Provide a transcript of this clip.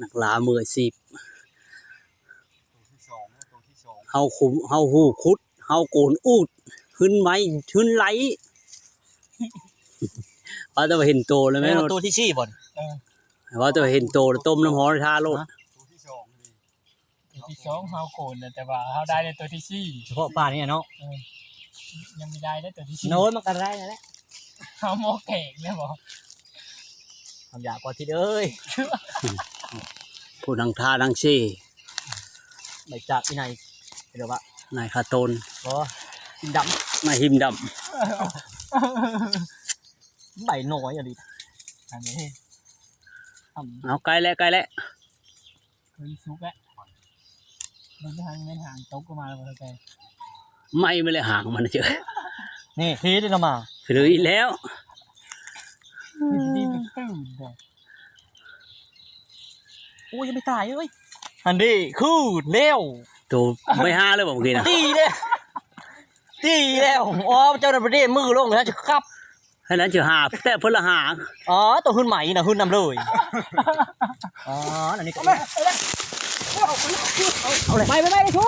นักล่ามืออาชีพเฮาคุมเฮาหูคุดเฮาโกนอูดขึ้นไม้ขึ้นไหลว่าจะเห็นโตแล้วไหมตัวที่4บ่นว่าจะเห็นโตต้มน้ำฮ้อนทาโลดตัวที่2เฮาโกนแต่ว่าเฮาได้ในตัวที่4เฉพาะป่านี่เนาะยังไม่ได้ตัวที่4โน้ตมันก็ได้นั่นแหละเฮาโมเก่งเนี่ยบ่ทำยากกว่าที่เอ้ยผู้ดังทาดังเช่ใบจากที่ไหนเดี๋ยวว่าน ายคาโตนบ่หิมดนายหิมดำใบน้อยอ่ะดิอันนี้เอาใกล้แล้วใกล้แล้วเคยสุกแล้วมันทางเงินหางตกมาแล้วบ่แกไม่เลยห่างมันเจอนี่ทีได้ละมาถืออีกแล้วดีเป็นตื่นเลยโอ้ยยังไม่ตายเอ้ยอันนี้คือเร็วตัวไม่ห้าเลยบอกเมื่อกี้นะตีแล้วอ๋อเจ้าหน้าที่มือลงแล้วจะขับให้นั้นจะหาแต่เพิ่นละหาอ๋อตัวหุ่นใหม่นะหุ่นนำเลยอ๋ออันนี้ก็เอาเลยไปเลยชู